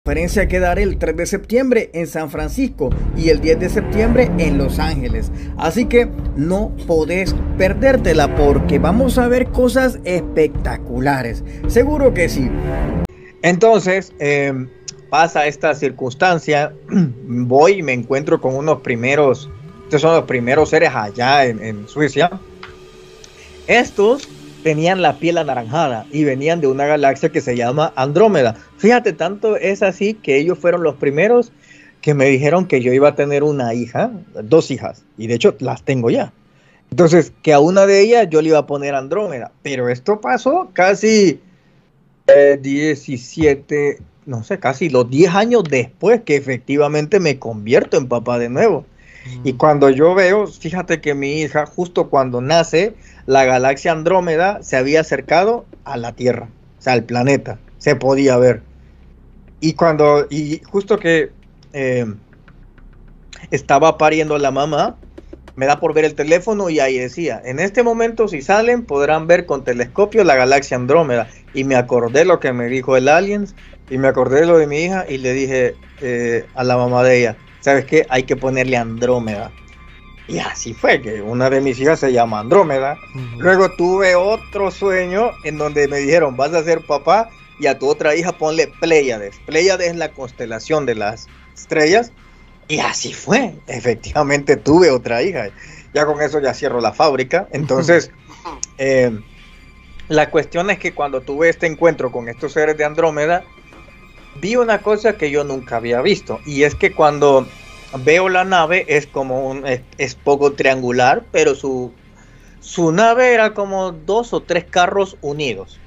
Conferencia que daré el 3 de septiembre en San Francisco y el 10 de septiembre en Los Ángeles. Así que no podés perdértela porque vamos a ver cosas espectaculares. Seguro que sí. Entonces, pasa esta circunstancia, voy y me encuentro con estos son los primeros seres allá en Suecia. Estos tenían la piel anaranjada y venían de una galaxia que se llama Andrómeda. Fíjate, tanto es así que ellos fueron los primeros que me dijeron que yo iba a tener una hija, 2 hijas, y de hecho las tengo ya. Entonces, que a una de ellas yo le iba a poner Andrómeda, pero esto pasó casi 17, no sé, casi los 10 años después que efectivamente me convierto en papá de nuevo. Y cuando yo veo, fíjate que mi hija, justo cuando nace, la galaxia Andrómeda se había acercado a la Tierra, o sea, al planeta, se podía ver. Y justo que estaba pariendo la mamá, me da por ver el teléfono y ahí decía, en este momento si salen podrán ver con telescopio la galaxia Andrómeda. Y me acordé lo que me dijo el Aliens y me acordé lo de mi hija y le dije a la mamá de ella, ¿sabes qué? Hay que ponerle Andrómeda. Y así fue, que una de mis hijas se llama Andrómeda. Luego tuve otro sueño en donde me dijeron, vas a ser papá y a tu otra hija ponle Pléyades. Pléyades es la constelación de las estrellas. Y así fue, efectivamente tuve otra hija. Ya con eso ya cierro la fábrica. Entonces, la cuestión es que cuando tuve este encuentro con estos seres de Andrómeda, vi una cosa que yo nunca había visto. Y es que cuando veo la nave es como es poco triangular, pero su nave era como 2 o 3 carros unidos.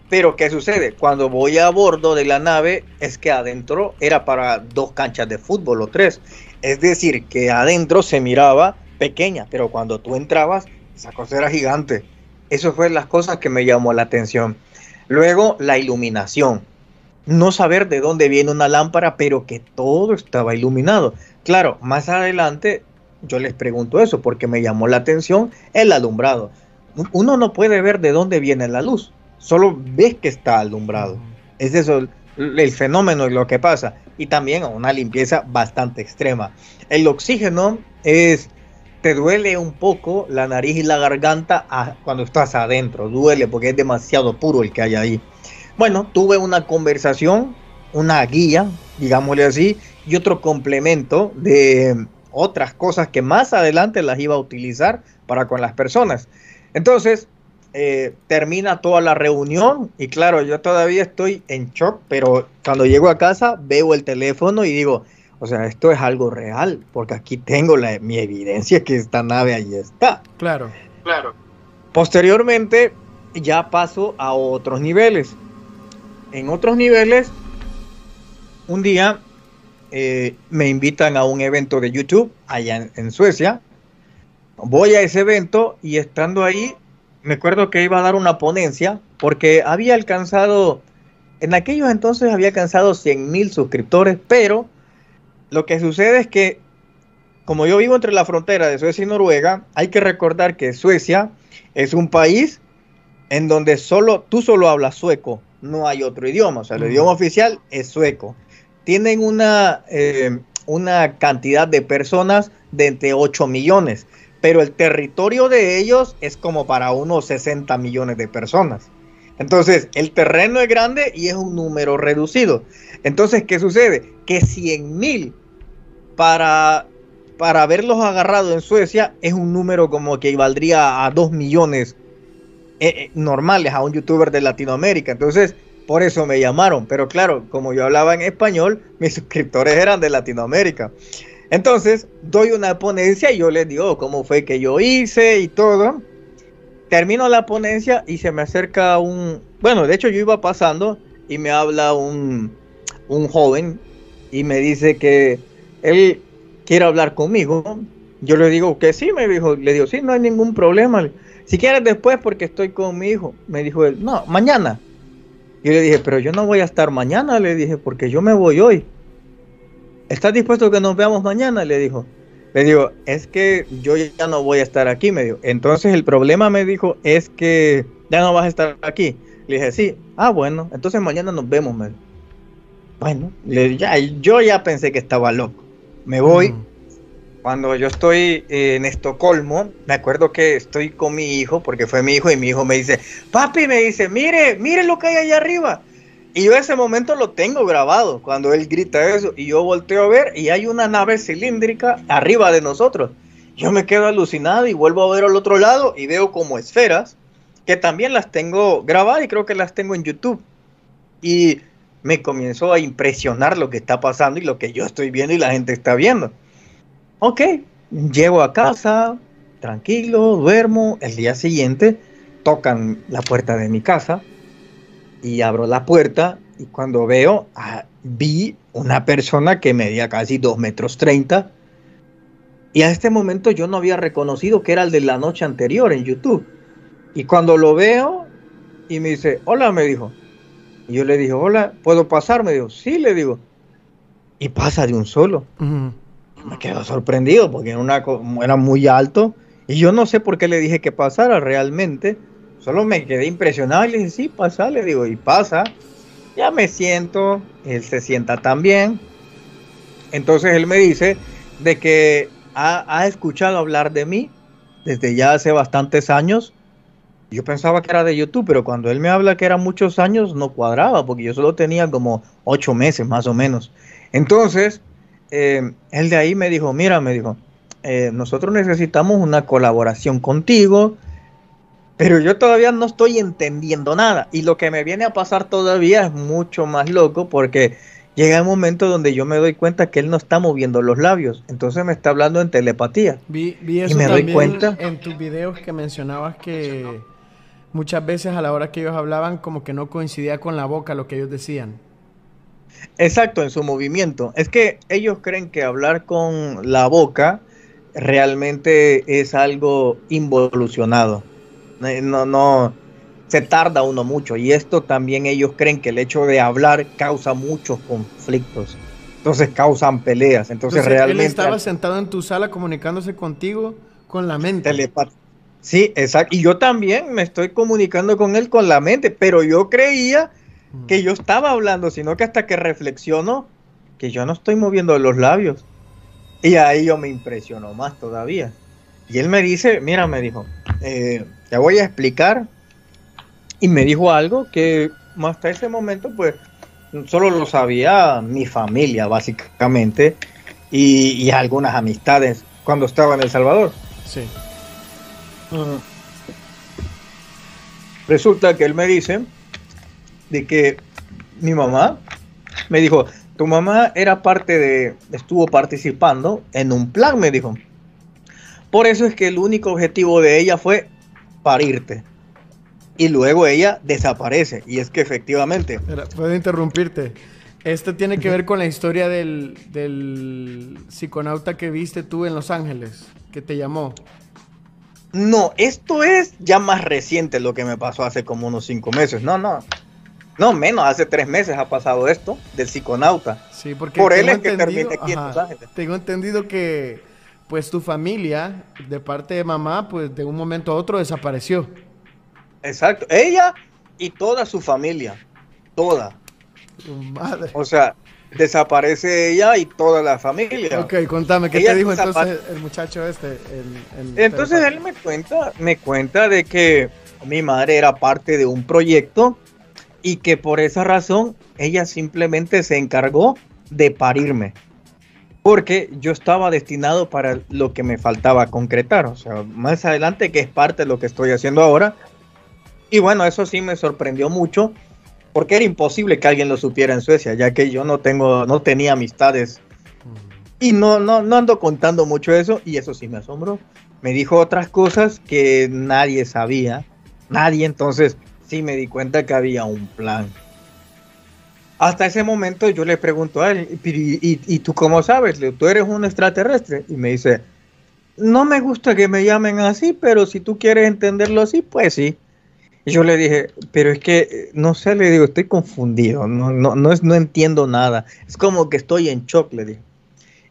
Pero ¿qué sucede? Cuando voy a bordo de la nave es que adentro era para 2 canchas de fútbol o 3. Es decir, que adentro se miraba pequeña, pero cuando tú entrabas, esa cosa era gigante. Eso fue las cosas que me llamó la atención. Luego, la iluminación. No saber de dónde viene una lámpara, pero que todo estaba iluminado. Claro, más adelante yo les pregunto eso porque me llamó la atención el alumbrado. Uno no puede ver de dónde viene la luz, solo ves que está alumbrado. Es eso el fenómeno y lo que pasa. Y también una limpieza bastante extrema. El oxígeno te duele un poco la nariz y la garganta cuando estás adentro. Duele porque es demasiado puro el que hay ahí. Bueno, tuve una conversación, una guía, digámosle así, y otro complemento de otras cosas que más adelante las iba a utilizar para con las personas. Entonces, termina toda la reunión y claro, yo todavía estoy en shock, pero cuando llego a casa veo el teléfono y digo, o sea, esto es algo real, porque aquí tengo mi evidencia que esta nave ahí está. Claro. Posteriormente, ya paso a otros niveles. En otros niveles, un día me invitan a un evento de YouTube allá en Suecia. Voy a ese evento y estando ahí, me acuerdo que iba a dar una ponencia porque había alcanzado, en aquellos entonces había alcanzado 100,000 suscriptores, pero lo que sucede es que como yo vivo entre la frontera de Suecia y Noruega, hay que recordar que Suecia es un país en donde tú solo hablas sueco, no hay otro idioma, o sea, el idioma oficial es sueco. Tienen una cantidad de personas de entre 8 millones, pero el territorio de ellos es como para unos 60 millones de personas. Entonces, el terreno es grande y es un número reducido. Entonces, ¿qué sucede? Que 100,000 para haberlos agarrado en Suecia es un número como que equivaldría a 2 millones normales a un youtuber de Latinoamérica. Entonces, por eso me llamaron. Pero claro, como yo hablaba en español, mis suscriptores eran de Latinoamérica. Entonces, doy una ponencia y yo les digo cómo fue que yo hice y todo. Termino la ponencia y se me acerca bueno, de hecho yo iba pasando y me habla un joven y me dice que él quiere hablar conmigo. Yo le digo que sí, le digo, sí, no hay ningún problema. Si quieres después porque estoy con mi hijo. Me dijo él, no, mañana. Yo le dije, pero yo no voy a estar mañana, le dije, porque yo me voy hoy. ¿Estás dispuesto a que nos veamos mañana? Le dijo. Le digo, es que yo ya no voy a estar aquí, me dijo. Entonces el problema, me dijo, es que ya no vas a estar aquí. Le dije, sí. Ah, bueno, entonces mañana nos vemos, me dijo. Bueno, yo ya pensé que estaba loco. Me voy. Cuando yo estoy en Estocolmo, me acuerdo que estoy con mi hijo, porque fue mi hijo, y mi hijo me dice, papi, me dice, mire lo que hay allá arriba. Y yo ese momento lo tengo grabado, cuando él grita eso, y yo volteo a ver, y hay una nave cilíndrica arriba de nosotros. Yo me quedo alucinado y vuelvo a ver al otro lado, y veo como esferas, que también las tengo grabadas, y creo que las tengo en YouTube. Y me comenzó a impresionar lo que está pasando, y lo que yo estoy viendo, y la gente está viendo. Ok, llego a casa, tranquilo, duermo. El día siguiente tocan la puerta de mi casa y abro la puerta y cuando veo, vi una persona que medía casi 2,30 m y a este momento yo no había reconocido que era el de la noche anterior en YouTube. Y cuando lo veo y me dice, hola, me dijo. Y yo le dije, hola, ¿puedo pasar? Me dijo, sí, le digo. Y pasa de un solo. Me quedo sorprendido porque era muy alto y yo no sé por qué le dije que pasara realmente, solo me quedé impresionado y le dije, sí, pasa, le digo, y pasa, ya me siento, él se sienta también, entonces él me dice de que ha escuchado hablar de mí desde ya hace bastantes años. Yo pensaba que era de YouTube, pero cuando él me habla que eran muchos años, no cuadraba, porque yo solo tenía como 8 meses más o menos. Entonces, él de ahí me dijo, mira, me dijo, nosotros necesitamos una colaboración contigo, pero yo todavía no estoy entendiendo nada. Y lo que me viene a pasar todavía es mucho más loco, porque llega un momento donde yo me doy cuenta que él no está moviendo los labios, entonces me está hablando en telepatía. Vi eso y me doy cuenta en tus videos que mencionabas que muchas veces a la hora que ellos hablaban como que no coincidía con la boca lo que ellos decían. Exacto, en su movimiento. Es que ellos creen que hablar con la boca realmente es algo involucionado. No, se tarda uno mucho. Y esto también ellos creen que el hecho de hablar causa muchos conflictos. Entonces causan peleas. Entonces realmente... Él estaba sentado en tu sala comunicándose contigo con la mente. Sí, exacto. Y yo también me estoy comunicando con él con la mente, pero yo creía que yo estaba hablando, sino que hasta que reflexiono que yo no estoy moviendo los labios. Y ahí yo me impresionó más todavía. Y él me dice, mira, me dijo, te voy a explicar. Y me dijo algo que hasta ese momento, pues, solo lo sabía mi familia, básicamente, y algunas amistades cuando estaba en El Salvador. Sí. Resulta que él me dice de que mi mamá me dijo, tu mamá estuvo participando en un plan, me dijo. Por eso es que el único objetivo de ella fue parirte. Y luego ella desaparece. Y es que efectivamente... Puedo interrumpirte. Este tiene que ver con la historia del psiconauta que viste tú en Los Ángeles, que te llamó. No, esto es ya más reciente lo que me pasó hace como unos 5 meses. No, menos, hace 3 meses ha pasado esto del psiconauta. Sí, porque por él es que terminé aquí en Los Ángeles. Tengo entendido que pues tu familia, de parte de mamá, pues de un momento a otro desapareció. Exacto, ella y toda su familia, toda. Madre. O sea, desaparece ella y toda la familia. Ok, contame, ¿qué te dijo entonces el muchacho este? Entonces él me cuenta de que mi madre era parte de un proyecto y que por esa razón ella simplemente se encargó de parirme. Porque yo estaba destinado para lo que me faltaba concretar. O sea, más adelante, que es parte de lo que estoy haciendo ahora. Y bueno, eso sí me sorprendió mucho, porque era imposible que alguien lo supiera en Suecia, ya que yo no tenía amistades. Y no ando contando mucho eso, y eso sí me asombró. Me dijo otras cosas que nadie sabía. Nadie, entonces sí me di cuenta que había un plan. Hasta ese momento yo le pregunto a él, ¿y tú cómo sabes? ¿Tú eres un extraterrestre? Y me dice, no me gusta que me llamen así, pero si tú quieres entenderlo así, pues sí. Y yo le dije, pero es que, no sé, le digo, estoy confundido, no entiendo nada. Es como que estoy en shock, le dije.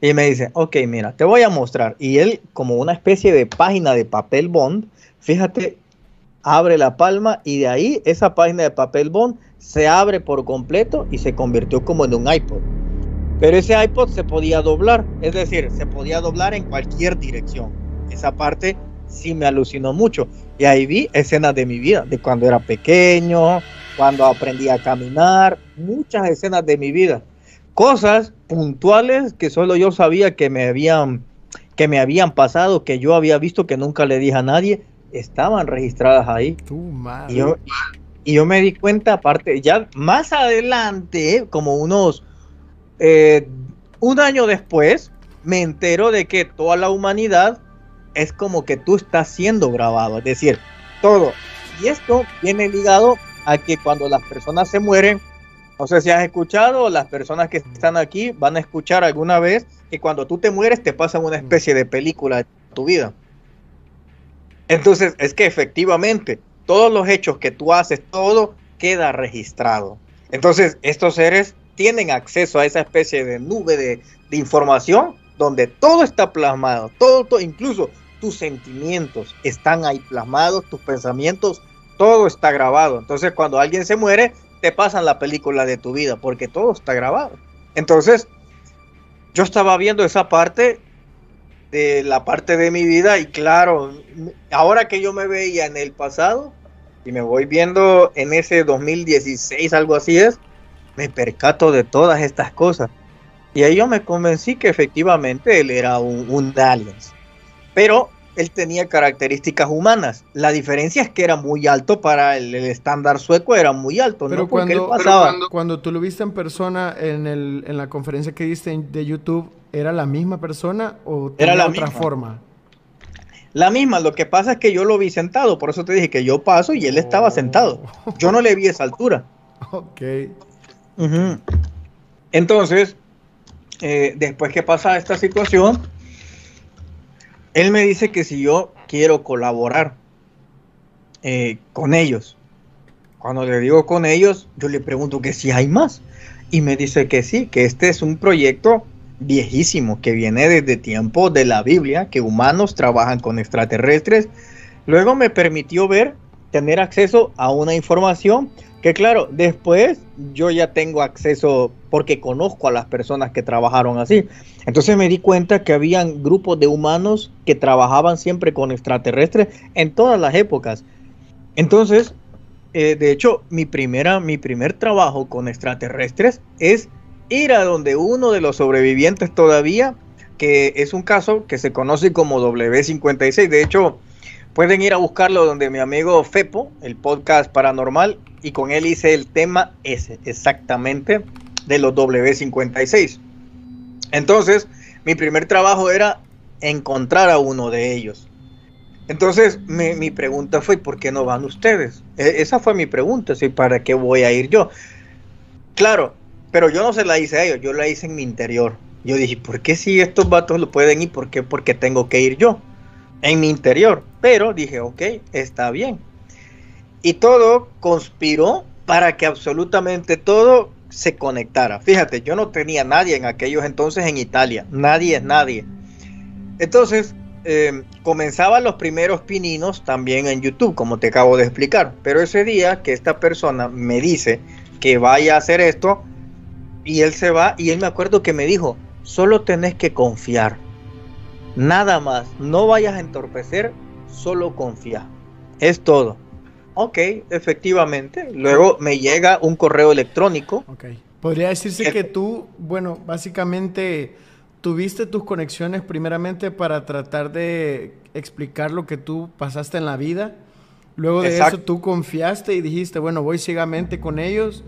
Y me dice, ok, mira, te voy a mostrar. Y él, como una especie de página de papel bond, fíjate abre la palma y de ahí esa página de papel bond se abre por completo y se convirtió como en un iPod. Pero ese iPod se podía doblar, es decir, se podía doblar en cualquier dirección. Esa parte sí me alucinó mucho. Y ahí vi escenas de mi vida, de cuando era pequeño, cuando aprendí a caminar, muchas escenas de mi vida. Cosas puntuales que solo yo sabía que me habían pasado, que yo había visto, que nunca le dije a nadie, estaban registradas ahí. Y yo me di cuenta, aparte, ya más adelante, como un año después, me entero de que toda la humanidad es como que tú estás siendo grabado, es decir, todo. Y esto viene ligado a que cuando las personas se mueren, no sé si has escuchado, las personas que están aquí van a escuchar alguna vez que cuando tú te mueres te pasan una especie de película de tu vida. Entonces, es que efectivamente, todos los hechos que tú haces, todo queda registrado. Entonces, estos seres tienen acceso a esa especie de nube de información donde todo está plasmado, todo, incluso tus sentimientos están ahí plasmados, tus pensamientos, todo está grabado. Entonces, cuando alguien se muere, te pasan la película de tu vida porque todo está grabado. Entonces, yo estaba viendo esa parte de la parte de mi vida y claro, ahora que yo me veía en el pasado y me voy viendo en ese 2016, algo así es, me percato de todas estas cosas. Y ahí yo me convencí que efectivamente él era un alien. Pero él tenía características humanas. La diferencia es que era muy alto para el estándar sueco, era muy alto. Pero, ¿no? cuando tú lo viste en persona en la conferencia que diste de YouTube, ¿era la misma persona o tenía era otra forma? La misma, lo que pasa es que yo lo vi sentado, por eso te dije que yo paso y él estaba sentado. Yo no le vi esa altura. Ok. Entonces, después que pasa esta situación, él me dice que si yo quiero colaborar con ellos. Cuando le digo con ellos, yo le pregunto que si hay más. Y me dice que sí, que este es un proyecto viejísimo, que viene desde tiempos de la Biblia, que humanos trabajan con extraterrestres. Luego me permitió tener acceso a una información que claro, después yo ya tengo acceso porque conozco a las personas que trabajaron así. Entonces me di cuenta que habían grupos de humanos que trabajaban siempre con extraterrestres en todas las épocas. Entonces, de hecho, mi primer trabajo con extraterrestres es ir a donde uno de los sobrevivientes todavía, que es un caso que se conoce como W56. De hecho, pueden ir a buscarlo donde mi amigo Fepo, el podcast paranormal, y con él hice el tema ese, exactamente, de los W56. Entonces, mi primer trabajo era encontrar a uno de ellos. Entonces, mi pregunta fue, ¿por qué no van ustedes? Esa fue mi pregunta, ¿sí? ¿Para qué voy a ir yo? Claro, pero yo no se la hice a ellos, yo la hice en mi interior. Yo dije, ¿por qué si estos vatos lo pueden ir? ¿Por qué? Porque tengo que ir yo, en mi interior. Pero dije, ok, está bien. Y todo conspiró para que absolutamente todo se conectara. Fíjate, yo no tenía nadie en aquellos entonces en Italia. Nadie es nadie. Entonces, comenzaban los primeros pininos también en YouTube, como te acabo de explicar. Pero ese día que esta persona me dice que vaya a hacer esto, y él se va, y él me acuerdo que me dijo, solo tenés que confiar. Nada más, no vayas a entorpecer, solo confía. Es todo. Ok, efectivamente. Luego me llega un correo electrónico. Ok. Podría decirse que tú, bueno, básicamente tuviste tus conexiones primeramente para tratar de explicar lo que tú pasaste en la vida. Luego de eso tú confiaste y dijiste, bueno, voy ciegamente con ellos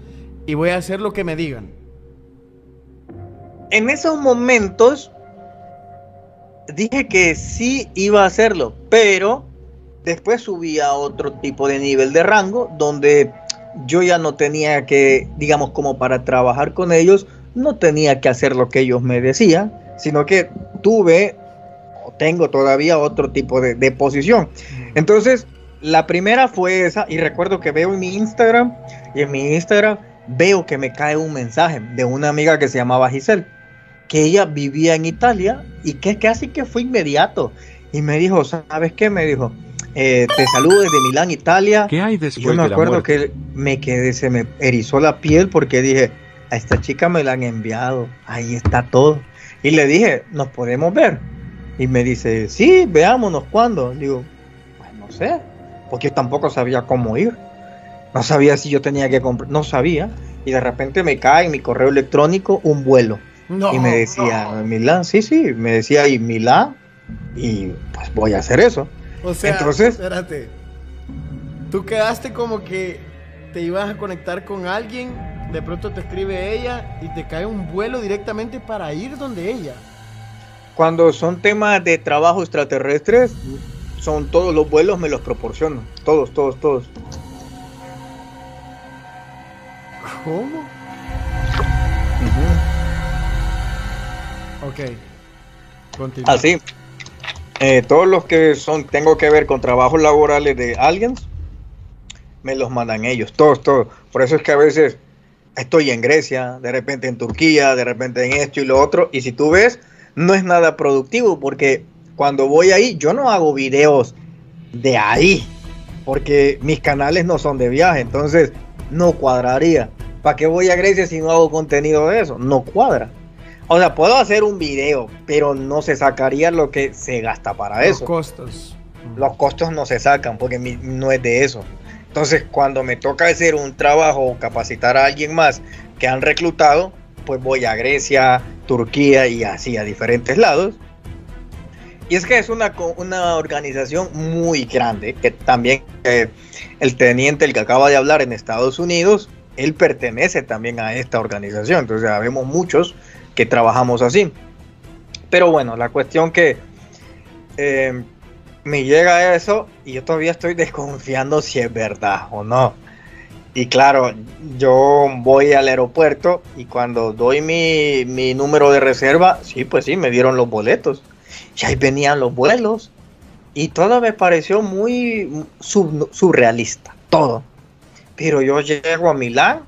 y voy a hacer lo que me digan. En esos momentos dije que sí iba a hacerlo, pero después subí a otro tipo de nivel de rango tengo yo ya no tenía que, digamos, como para trabajar con ellos, no tenía que hacer lo que ellos me decían, sino que tengo todavía otro tipo de posición. Entonces, la primera fue esa, y recuerdo que veo en mi Instagram, y en mi Instagram veo que me cae un mensaje de una amiga que se llamaba Giselle, que ella vivía en Italia, y que casi que fue inmediato, y me dijo, ¿sabes qué? Me dijo, te saludo desde Milán, Italia. ¿Qué hay después Yo me de la acuerdo muerte? que se me erizó la piel porque dije, a esta chica me la han enviado, ahí está todo. Y le dije, ¿nos podemos ver? Y me dice, sí, veámonos, ¿cuándo? Digo, pues no sé, porque yo tampoco sabía cómo ir. No sabía si yo tenía que comprar, no sabía. Y de repente me cae en mi correo electrónico un vuelo. No, Y me decía, Milán, sí, me decía, y Milán, y pues voy a hacer eso. O sea, Entonces, espérate. Tú quedaste como que te ibas a conectar con alguien, de pronto te escribe ella y te cae un vuelo directamente para ir donde ella. cuando son temas de trabajo extraterrestres, son todos los vuelos me los proporcionan. Todos. ¿Cómo? Ok. Continúa. Así. Todos los que tengo que ver con trabajos laborales de aliens, me los mandan ellos, todos. Por eso es que a veces estoy en Grecia, de repente en Turquía, de repente en esto y lo otro, y si tú ves, no es nada productivo, porque cuando voy ahí, yo no hago videos de ahí, porque mis canales no son de viaje, entonces no cuadraría. ¿Para qué voy a Grecia si no hago contenido de eso? No cuadra. O sea, puedo hacer un video, pero no se sacaría lo que se gasta para eso. Los costos. Los costos no se sacan porque no es de eso. Entonces, cuando me toca hacer un trabajo o capacitar a alguien más que han reclutado, pues voy a Grecia, Turquía y así a diferentes lados. Y es que es una organización muy grande, que también el teniente, el que acaba de hablar en Estados Unidos, él pertenece también a esta organización. Entonces, sabemos muchos que trabajamos así. Pero bueno, la cuestión que me llega eso y yo todavía estoy desconfiando si es verdad o no. Y claro, yo voy al aeropuerto y cuando doy mi número de reserva, sí, pues sí, me dieron los boletos. Y ahí venían los vuelos y todo me pareció muy surrealista, todo. Pero yo llego a Milán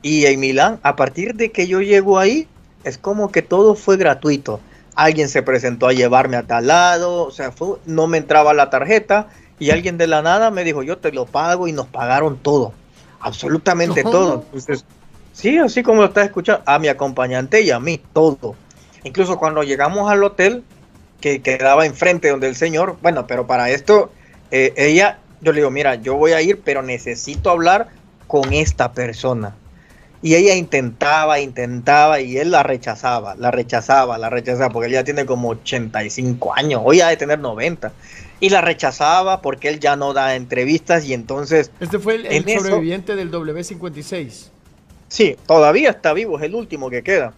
y en Milán, a partir de que yo llego ahí, es como que todo fue gratuito. Alguien se presentó a llevarme a tal lado, o sea, no me entraba la tarjeta y alguien de la nada me dijo, yo te lo pago y nos pagaron todo, absolutamente todo. Entonces, sí, así como lo estás escuchando, a mi acompañante y a mí, todo. Incluso cuando llegamos al hotel, que quedaba enfrente donde el señor, bueno, pero para esto, yo le digo, mira, yo voy a ir, pero necesito hablar con esta persona. Y ella intentaba y él la rechazaba, porque él ya tiene como 85 años, hoy ha de tener 90. Y la rechazaba porque él ya no da entrevistas y entonces... Este fue el sobreviviente del W56. Sí, todavía está vivo, es el último que queda.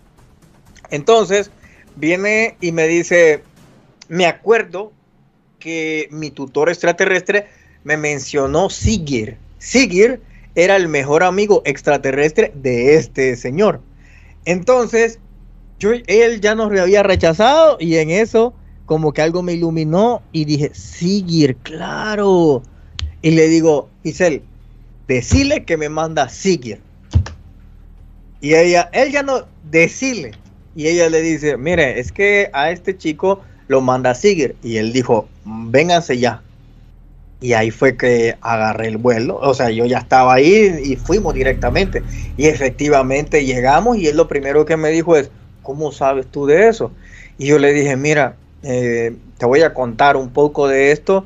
Entonces viene y me dice, me acuerdo que mi tutor extraterrestre me mencionó Sigir. Sigir era el mejor amigo extraterrestre de este señor. Entonces, él ya nos había rechazado y en eso como que algo me iluminó y dije, Sigir, claro. Y le digo, Isel, decile que me manda Sigir. Y él ya no, decile. Y ella le dice, mire, es que a este chico lo manda Sigir. Y él dijo, vénganse ya. Y ahí fue que agarré el vuelo, o sea, yo ya estaba ahí y fuimos directamente. Y efectivamente llegamos y él lo primero que me dijo es, ¿cómo sabes tú de eso? Y yo le dije, mira, te voy a contar un poco de esto,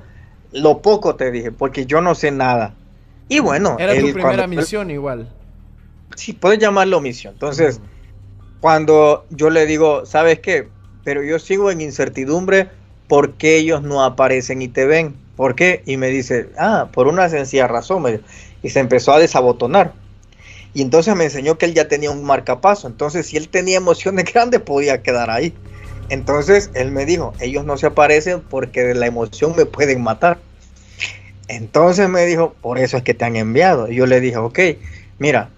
lo poco te dije, porque yo no sé nada. Y bueno. Era tu primera misión igual. Sí, puedes llamarlo misión. Entonces, cuando yo le digo, ¿sabes qué? Pero yo sigo en incertidumbre porque ellos no aparecen y te ven. ¿Por qué? Y me dice, por una sencilla razón. Y se empezó a desabotonar. Y entonces me enseñó que él ya tenía un marcapaso. Entonces, si él tenía emociones grandes, podía quedar ahí. Entonces, él me dijo, ellos no se aparecen porque de la emoción me pueden matar. Entonces me dijo, por eso es que te han enviado. Y yo le dije, ok, mira,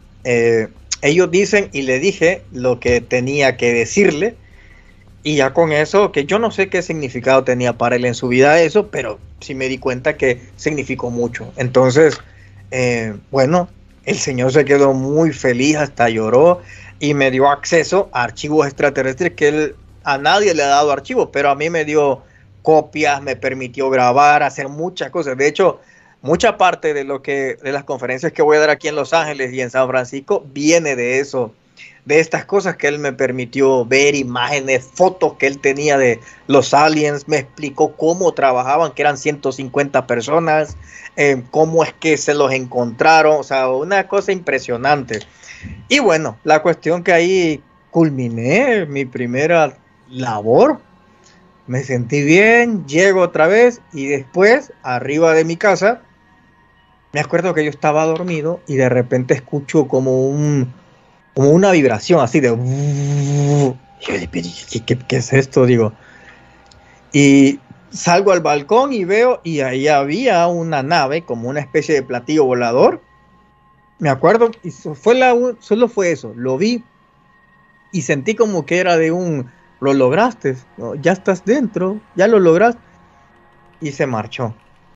ellos dicen, y le dije lo que tenía que decirle. Y ya con eso, que yo no sé qué significado tenía para él en su vida eso, pero sí me di cuenta que significó mucho. Entonces, bueno, el señor se quedó muy feliz, hasta lloró y me dio acceso a archivos extraterrestres que él a nadie le ha dado archivos, pero a mí me dio copias, me permitió grabar, hacer muchas cosas. De hecho, mucha parte de las conferencias que voy a dar aquí en Los Ángeles y en San Francisco viene de eso, de estas cosas que él me permitió ver, imágenes, fotos que él tenía de los aliens, me explicó cómo trabajaban, que eran 150 personas, cómo es que se los encontraron, o sea, una cosa impresionante. Y bueno, la cuestión que ahí culminé mi primera labor, me sentí bien, llego otra vez y después, arriba de mi casa, me acuerdo que yo estaba dormido y de repente escucho como una vibración así de... ¿Qué es esto? Digo. Y salgo al balcón y veo, y ahí había una nave, como una especie de platillo volador. Me acuerdo, y solo fue eso, lo vi y sentí como que era lo lograste, ¿no? Ya estás dentro, ya lo lograste. Y se marchó.